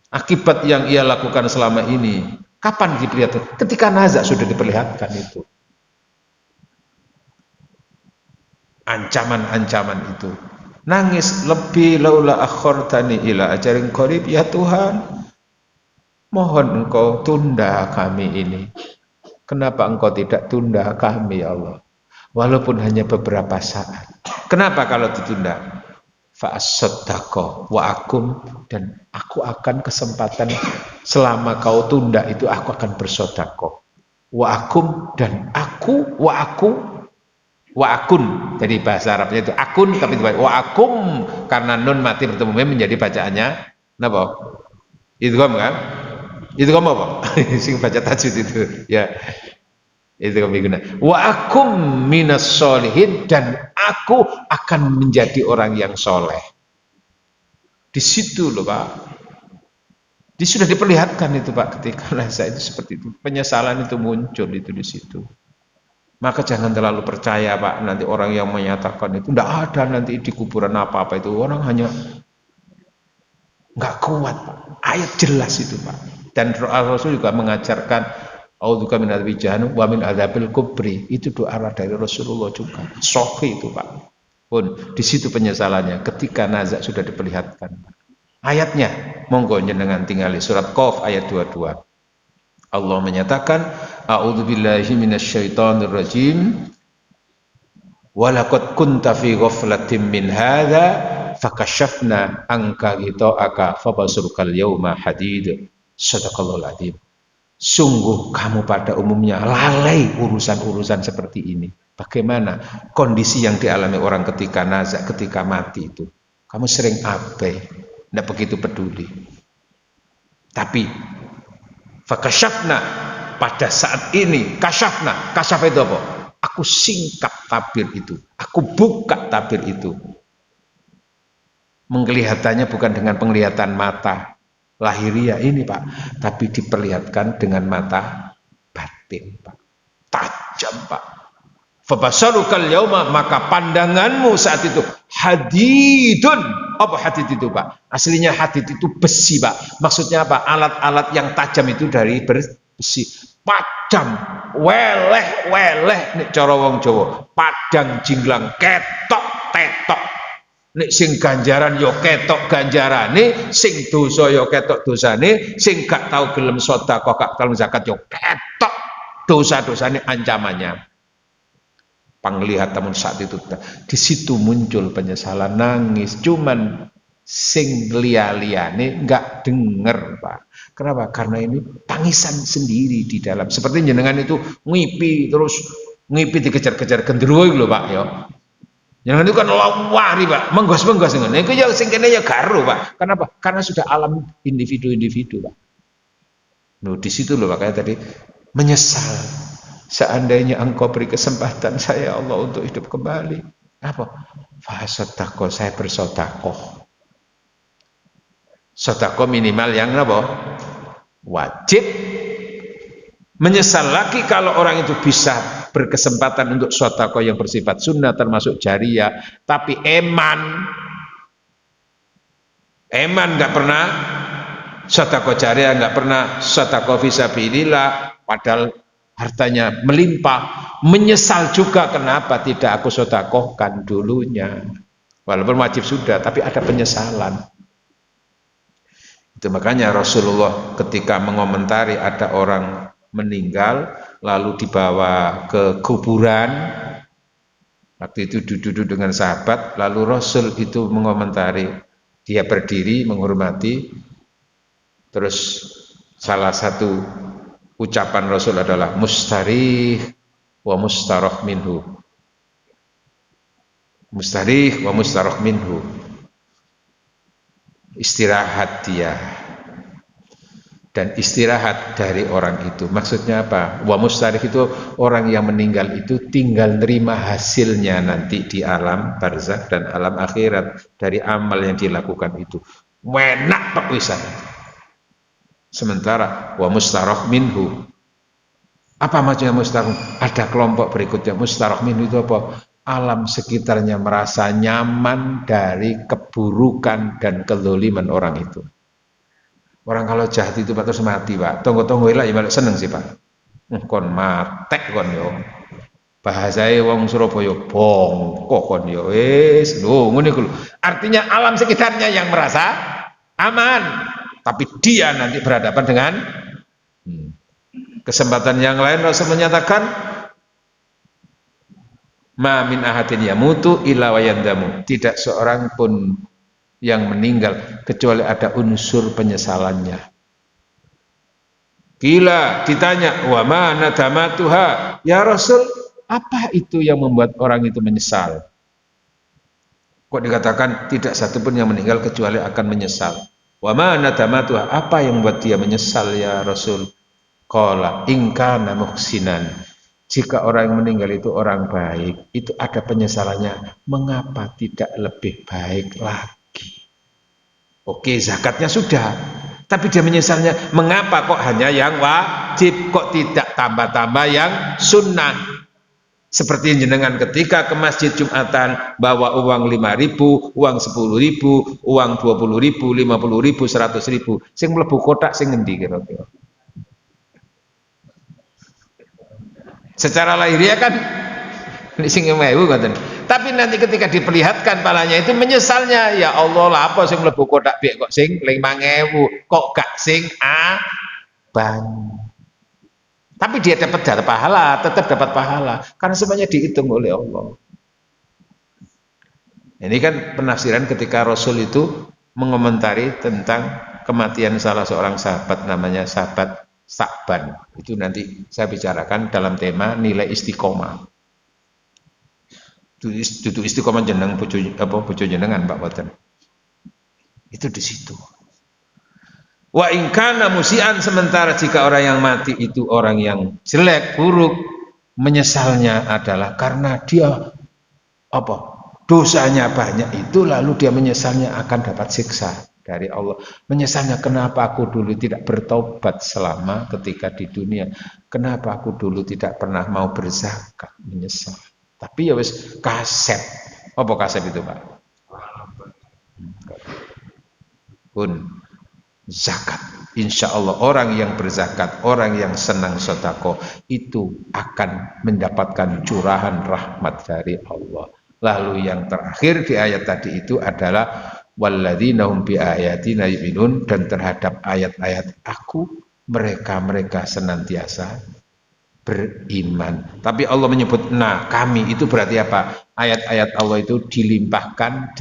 akibat yang ia lakukan selama ini. Kapan diperlihatkan? Ketika nazak sudah diperlihatkan itu. Ancaman-ancaman itu. Nangis lebih laula akhartani ila ajarin qarib, ya Tuhan, mohon engkau tunda kami ini. Kenapa engkau tidak tunda kami ya Allah, walaupun hanya beberapa saat? Kenapa kalau ditunda? Fa'asaddaqa wa akum, dan aku akan kesempatan selama kau tunda itu aku akan bersedekah. Wa akum, dan aku, wa akun, jadi bahasa Arabnya itu akun tapi wa akum, karena nun mati bertemu mim menjadi bacaannya napa? Idgham kan? Idgham apa? Sing baca tajwid itu ya. Idgham guna. Wa akum minas sholihin, dan aku akan menjadi orang yang soleh. Di situ loh Pak. Sudah diperlihatkan itu Pak, ketika saya itu seperti itu. Penyesalan itu muncul itu di situ. Maka jangan terlalu percaya Pak, nanti orang yang menyatakan itu tidak ada nanti di kuburan apa-apa itu, orang hanya nggak kuat Pak. Ayat jelas itu Pak. Dan Rasul juga mengajarkan a'udzubika min adzabi jahannam wa min adzabil kubri. Itu doa dari Rasulullah juga. Sahih itu Pak. Pun di situ penyesalannya ketika nazak sudah diperlihatkan. Ayatnya monggo jenengan tinggali surat Qaf ayat 22. Allah menyatakan a'udzubillahi minasyaitonir rajim wa laqad kunta fi ghaflatin min hadza fakashafna anka ghita'aka fabasurukal yauma hadid. Shadaqallahul adzim. Sungguh kamu pada umumnya lalai urusan-urusan seperti ini. Bagaimana kondisi yang dialami orang ketika nazak, ketika mati itu? Kamu sering abai, tidak begitu peduli. Tapi fakashafna, pada saat ini kasyafna, kasyaf itu apa? Aku singkap tabir itu, aku buka tabir itu. Mengelihatannya bukan dengan penglihatan mata lahiriah ini Pak, tapi diperlihatkan dengan mata batin Pak, tajam Pak. Fabasarukal yauma, maka pandanganmu saat itu hadidun. Apa hadid itu, Pak? Aslinya hadid itu besi, Pak. Maksudnya apa? Alat-alat yang tajam itu dari besi. Padam, weleh nek cara wong Jawa. Padang jinglang, ketok tetok. Nek sing ganjaran yo ketok ganjarane, sing dosa yo ketok dosane, sing gak tau gelem sedekah, gak gelem zakat yo ketok dosa-dosane ancamannya. Penglihatan saat itu di situ muncul penyesalan, nangis, cuman sing lia-liane nggak denger, Pak. Kenapa? Karena ini tangisan sendiri di dalam. Seperti jenengan itu ngipi terus ngipi dikejar-kejar genderuwo lho, Pak, ya. Jenengan itu kan lawari, Pak, menggos-menggos ngono. Iku ya sing kene ya garu, Pak. Kenapa? Karena sudah alam individu-individu, Pak. Nah, di situ loh makanya tadi menyesal. Seandainya engkau beri kesempatan saya Allah untuk hidup kembali, apa? Fasodakoh, saya bersodakoh. Sodakoh minimal yang apa? Wajib. Menyesal lagi kalau orang itu bisa berkesempatan untuk sodakoh yang bersifat sunnah termasuk jariyah, tapi eman nggak pernah sodakoh jariyah, nggak pernah sodakoh fisabilillah, padahal hartanya melimpah, menyesal juga kenapa tidak aku sodakohkan dulunya, walaupun wajib sudah, tapi ada penyesalan. Itu makanya Rasulullah ketika mengomentari ada orang meninggal lalu dibawa ke kuburan, waktu itu duduk dengan sahabat, lalu Rasul itu mengomentari, dia berdiri menghormati, terus salah satu ucapan Rasul adalah mustarih wa mustarah minhu. Mustarih wa mustarah minhu. Istirahat dia dan istirahat dari orang itu. Maksudnya apa? Wa mustarih itu orang yang meninggal itu tinggal nerima hasilnya nanti di alam barzakh dan alam akhirat dari amal yang dilakukan itu. Enak Pak Wisan. Sementara wa mustarah minhu, apa maksudnya mustarah? Ada kelompok berikutnya. Mustarah minhu itu apa? Alam sekitarnya merasa nyaman dari keburukan dan kezaliman orang itu. Orang kalau jahat itu Pak terus mati, Pak. Tunggu-tunggu lah ya malah seneng sih, Pak. Kon matek kon yo. Bahasane wong Surabaya bongkok kon yo. Wis lho ngene iku lho. Artinya alam sekitarnya yang merasa aman. Tapi dia nanti berhadapan dengan kesempatan yang lain. Rasul menyatakan ma min ahadin yamutu illa wa yandamu, tidak seorang pun yang meninggal kecuali ada unsur penyesalannya. Gila ditanya wa ma nadamatuha, ya Rasul apa itu yang membuat orang itu menyesal? Kok dikatakan tidak satu pun yang meninggal kecuali akan menyesal. Wa ma nadamatuha, apa yang membuat dia menyesal ya Rasul? Qala in kana muhsinan, jika orang yang meninggal itu orang baik, itu ada penyesalannya, mengapa tidak lebih baik lagi? Oke, zakatnya sudah, tapi dia menyesalnya, mengapa kok hanya yang wajib, kok tidak tambah-tambah yang sunnah? Seperti jenengan ketika ke masjid Jumatan bawa uang 5.000, uang 10.000, uang 20.000, 50.000, 100.000, sing mlebu kotak sing ngendi kira-kira? Secara lahiriah kan sing 5.000 ngoten. Tapi nanti ketika diperlihatkan palanya itu menyesalnya, ya Allah lah apa sing mlebu kotak biek kok sing 5.000, kok gak sing abang. Tapi dia dapat pahala, tetap dapat pahala karena semuanya dihitung oleh Allah. Ini kan penafsiran ketika Rasul itu mengomentari tentang kematian salah seorang sahabat namanya sahabat Sa'ban. Itu nanti saya bicarakan dalam tema nilai istiqomah. Itu istiqomah jeneng bojo jenengan Pak Boten. Itu di situ. Wa in kana musian, sementara jika orang yang mati itu orang yang jelek, buruk, menyesalnya adalah karena dia dosanya banyak itu, lalu dia menyesalnya akan dapat siksa dari Allah. Menyesalnya, kenapa aku dulu tidak bertobat selama ketika di dunia, kenapa aku dulu tidak pernah mau berzakat, menyesal. Tapi ya wis kasep. Apa kasep itu Pak? pun zakat. Insya Allah orang yang berzakat, orang yang senang sedekah itu akan mendapatkan curahan rahmat dari Allah. Lalu yang terakhir di ayat tadi itu adalah walladzina hum bi ayatina yu'minun, dan terhadap ayat-ayat aku mereka senantiasa beriman. Tapi Allah menyebut nah kami, itu berarti apa? Ayat-ayat Allah itu dilimpahkan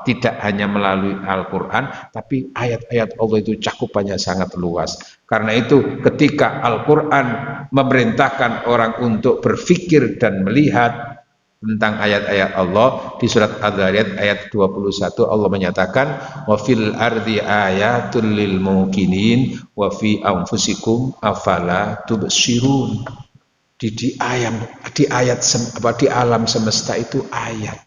tidak hanya melalui Al-Quran, tapi ayat-ayat Allah itu cakupannya sangat luas. Karena itu ketika Al-Quran memerintahkan orang untuk berpikir dan melihat tentang ayat-ayat Allah, di surat Adz-Dzariyat ayat 21 Allah menyatakan wa fil ardi ayatul lil muqinin wa fi anfusikum afala tubsirun. Di alam semesta itu ayat.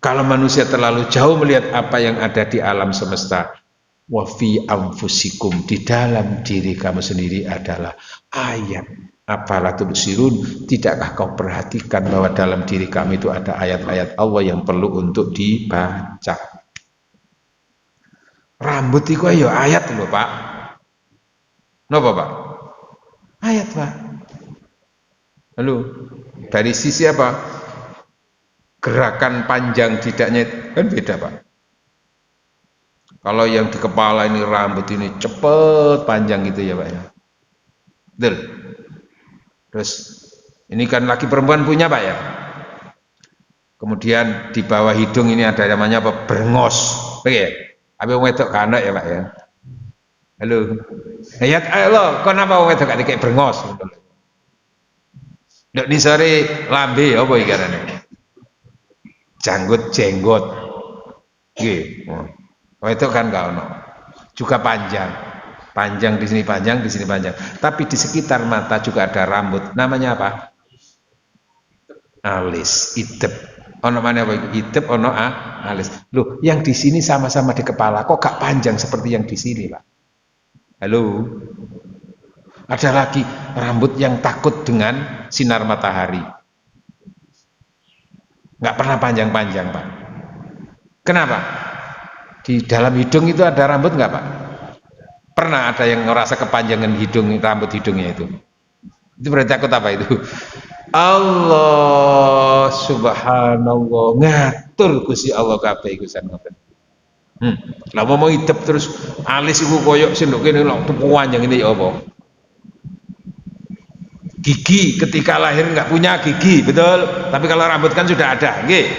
Kalau manusia terlalu jauh melihat apa yang ada di alam semesta, wa fi anfusikum, di dalam diri kamu sendiri adalah ayat. Afala tubsirun, tidakkah kau perhatikan bahwa dalam diri kami itu ada ayat-ayat Allah yang perlu untuk dibaca. Rambut itu ayo ayat loh Pak. Napa Pak? Ayat Pak. Lalu dari sisi apa? Gerakan panjang tidaknya kan beda Pak. Kalau yang di kepala ini rambut ini cepet panjang gitu ya Pak ya. Betul. Terus ini kan laki perempuan punya Pak ya. Kemudian di bawah hidung ini ada namanya apa? Brengos. Oke ya. Tapi wedok kanak ya Pak ya. Halo. Ayat Allah, kenapa wedok kayak brengos? Dok di sore lambe apa ikarane? Jenggot. Nggih. Oh, itu kan enggak ono. Juga panjang. Panjang di sini panjang, di sini panjang. Tapi di sekitar mata juga ada rambut. Namanya apa? Alis, idep. Ono mana apa? Idep, ono alis. Loh, yang di sini sama-sama di kepala. Kok gak panjang seperti yang di sini, Pak? Halo. Ada lagi rambut yang takut dengan sinar matahari. Nggak pernah panjang-panjang Pak. Kenapa? Di dalam hidung itu ada rambut nggak Pak? Pernah ada yang ngerasa kepanjangan hidung, rambut hidungnya itu? Itu berarti takut apa itu? Allah subhanallah, ngatur Gusti Allah kabeh iku ngoten. Lah mau hidup terus alis iku koyok sendok kene lho panjang ini ya apa? Gigi ketika lahir nggak punya gigi, betul. Tapi kalau rambut kan sudah ada, nggih.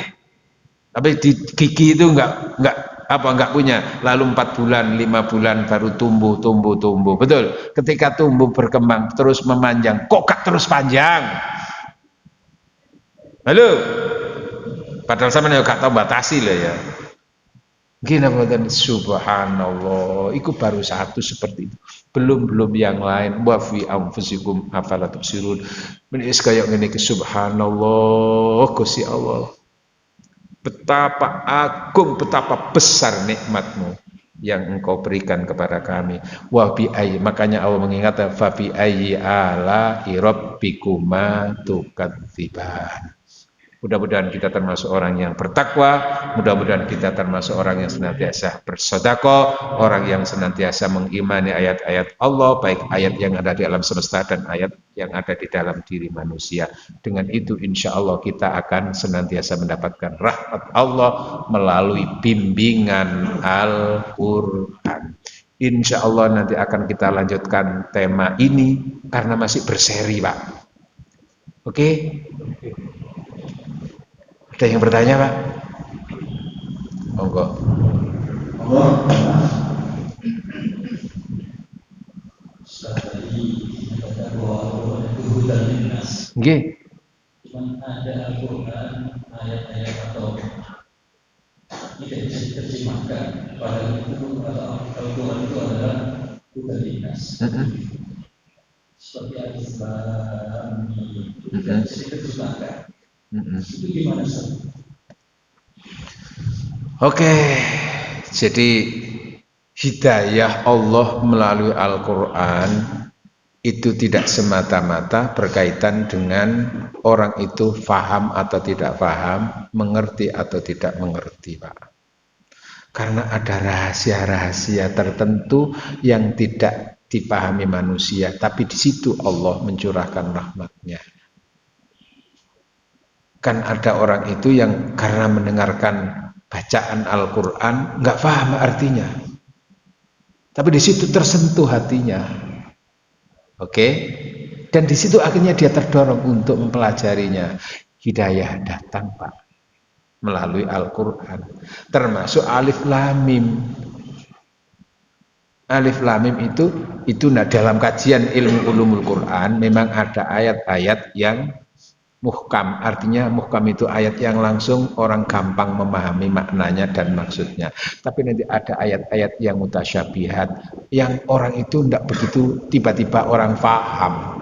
Tapi di gigi itu nggak punya. Lalu 4 bulan, 5 bulan baru tumbuh, betul. Ketika tumbuh berkembang terus memanjang, kok gak terus panjang? Halo. Padahal sama nih gak tahu batasi lah ya. Gini buatan subhanallah, itu baru satu seperti itu. Belum yang lain. Wa fi anfusikum afala tubsirun. Menis kayak ngene iki subhanallah Gusti Allah. Betapa agung, betapa besar nikmatmu yang engkau berikan kepada kami. Wa bi ayyi, makanya Allah mengingatkan fa bi ayyi ala rabbikuma tukadziban. Mudah-mudahan kita termasuk orang yang bertakwa, mudah-mudahan kita termasuk orang yang senantiasa bersedekah, orang yang senantiasa mengimani ayat-ayat Allah, baik ayat yang ada di alam semesta dan ayat yang ada di dalam diri manusia. Dengan itu insya Allah kita akan senantiasa mendapatkan rahmat Allah melalui bimbingan Al-Quran. Insya Allah nanti akan kita lanjutkan tema ini karena masih berseri Pak. Oke? Ada yang bertanya Pak? Monggo. Nggih. Cuman ada Al-Quran, ayat-ayat atau tidak bisa diterjemahkan. Padahal itu Al-Quran itu adalah hudan linnas. Seperti Al-Islam itu tidak bisa diterjemahkan. Itu gimana Ustaz? Oke, jadi hidayah Allah melalui Al-Quran itu tidak semata-mata berkaitan dengan orang itu faham atau tidak faham, mengerti atau tidak mengerti Pak. Karena ada rahasia-rahasia tertentu yang tidak dipahami manusia, tapi di situ Allah mencurahkan rahmatnya. Kan ada orang itu yang karena mendengarkan bacaan Al-Quran nggak paham artinya, tapi di situ tersentuh hatinya. Oke? Dan di situ akhirnya dia terdorong untuk mempelajarinya. Hidayah datang, Pak, melalui Al-Quran, termasuk alif lam mim. Alif lam mim itu nah, dalam kajian ilmu ulumul Quran memang ada ayat-ayat yang muhkam, artinya muhkam itu ayat yang langsung orang gampang memahami maknanya dan maksudnya. Tapi nanti ada ayat-ayat yang mutasyabihat, yang orang itu tidak begitu tiba-tiba orang paham.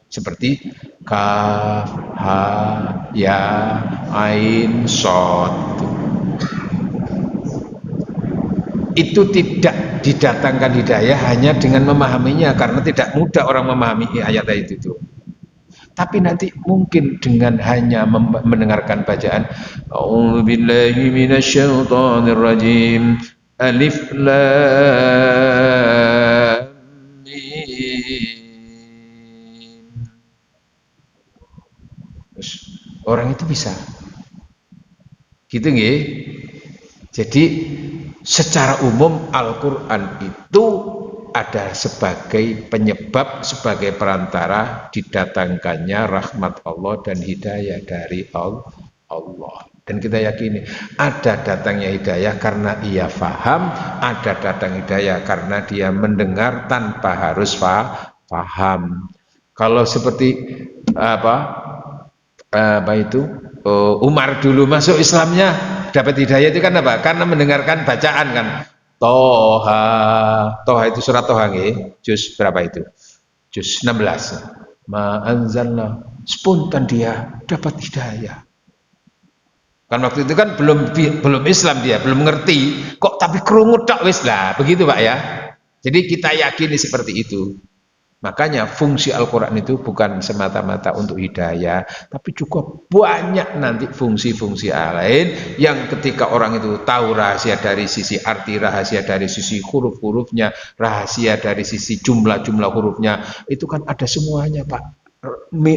Seperti kaf, ha, ya, ain, shod. Itu tidak didatangkan hidayah hanya dengan memahaminya, karena tidak mudah orang memahami ayat-ayat itu. Tapi nanti mungkin dengan hanya mendengarkan bacaan A'udzubillahi minasyaitonirrajim Alif Lam Mim. Orang itu bisa. Gitu nggih? Jadi secara umum Al-Qur'an itu ada sebagai penyebab, sebagai perantara didatangkannya rahmat Allah dan hidayah dari Allah. Dan kita yakini ada datangnya hidayah karena ia faham, ada datang hidayah karena dia mendengar tanpa harus faham. Kalau seperti apa itu Umar dulu masuk Islamnya dapat hidayah itu kan apa? Karena mendengarkan bacaan kan. Toha itu surat Toha nggih, juz berapa itu? Juz 16. Ma anzalna, spontan dia dapat hidayah. Kan waktu itu kan belum Islam dia, belum ngerti, kok tapi krungu tok wis lah, begitu Pak ya. Jadi kita yakini seperti itu. Makanya fungsi Al-Quran itu bukan semata-mata untuk hidayah, tapi juga banyak nanti fungsi-fungsi lain yang ketika orang itu tahu rahasia dari sisi arti, rahasia dari sisi huruf-hurufnya, rahasia dari sisi jumlah-jumlah hurufnya, itu kan ada semuanya Pak.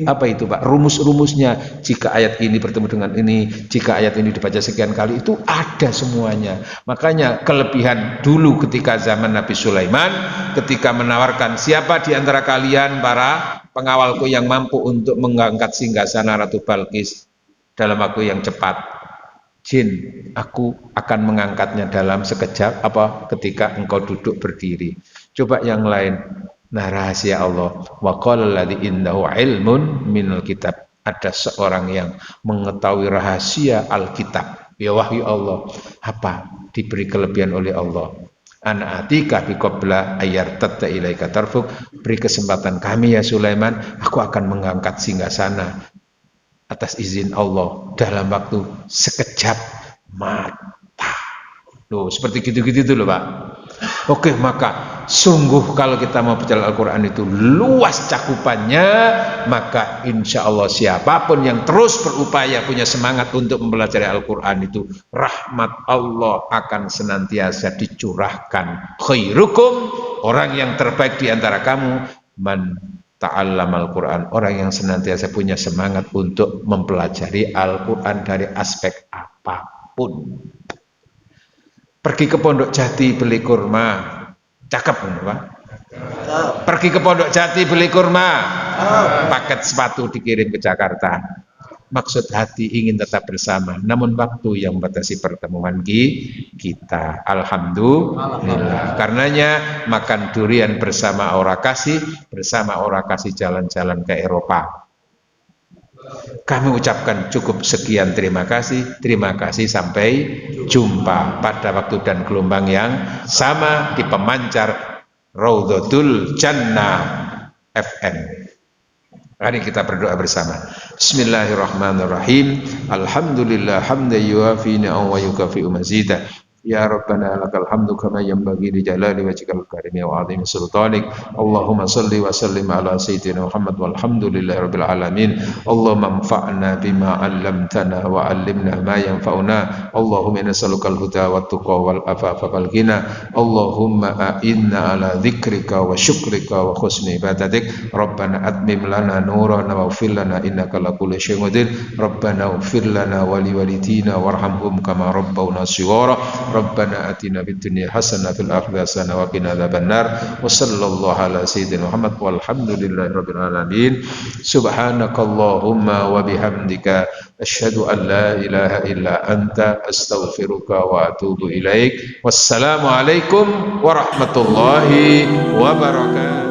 Apa itu Pak? Rumus-rumusnya, jika ayat ini bertemu dengan ini, jika ayat ini dibaca sekian kali, itu ada semuanya. Makanya kelebihan dulu ketika zaman Nabi Sulaiman, ketika menawarkan siapa di antara kalian para pengawalku yang mampu untuk mengangkat singgasana Ratu Balkis dalam waktu yang cepat. Jin, aku akan mengangkatnya dalam sekejap ketika engkau duduk berdiri. Coba yang lain. Nah, rahasia Allah, wa qala alladzi indahu ilmun minal kitab, ada seorang yang mengetahui rahasia Alkitab, ya wahyu Allah. Apa? Diberi kelebihan oleh Allah. Ana atika bi qabla ayartatta ilaika tarfuk, beri kesempatan kami ya Sulaiman, aku akan mengangkat singgasana atas izin Allah dalam waktu sekejap mata. Loh, seperti gitu-gitu itu loh Pak. Oke, maka sungguh kalau kita mau baca Al-Quran itu luas cakupannya, maka insya Allah siapapun yang terus berupaya punya semangat untuk mempelajari Al-Quran itu, rahmat Allah akan senantiasa dicurahkan. Khairukum, orang yang terbaik di antara kamu, man ta'allama Al-Quran, orang yang senantiasa punya semangat untuk mempelajari Al-Quran dari aspek apapun. Pergi ke Pondok Jati beli kurma, cakep Pak. Pergi ke Pondok Jati beli kurma, paket sepatu dikirim ke Jakarta. Maksud hati ingin tetap bersama, namun waktu yang membatasi pertemuan kita. Alhamdulillah. Karenanya makan durian bersama Aura Kasih, bersama Aura Kasih jalan-jalan ke Eropa. Kami ucapkan cukup sekian, terima kasih sampai jumpa pada waktu dan gelombang yang sama di pemancar Raudhatul Jannah FM. Mari kita berdoa bersama. Bismillahirrahmanirrahim. Alhamdulillah hamdan yuafi ni'am wa yukafi'u mazidah. Ya Rabbana lakal hamdu kama yanbaghi li jalali wajhikal karimi wa 'azimi sultanik. Allahumma salli wa sallim ala sayyidina Muhammad walhamdulillahi rabbil alamin. Allahumma anfa'na bima 'allamtana wa 'allimna ma yanfa'una. Allahumma inna nas'alukal huda wat tuqa wal afafa wal ghina. Allahumma a'inna ala dzikrika wa syukrika wa husni ibadatik. Rabbana atmim lana nurana waghfir lana innaka ala kulli syai'in qadir. Rabbana ighfir lana wa liwalidina warhamhum kama rabbawna shighara. Rabbana atina fid dunya hasanah fil akhirati hasanah wa qina adzabannar. Wa sallallahu ala sayyidina Muhammad walhamdulillahi rabbil alamin. Subhanakallahumma wa bihamdika asyhadu an la ilaha illa anta astaghfiruka wa atubu ilaik. Wassalamu alaikum warahmatullahi wabarakatuh.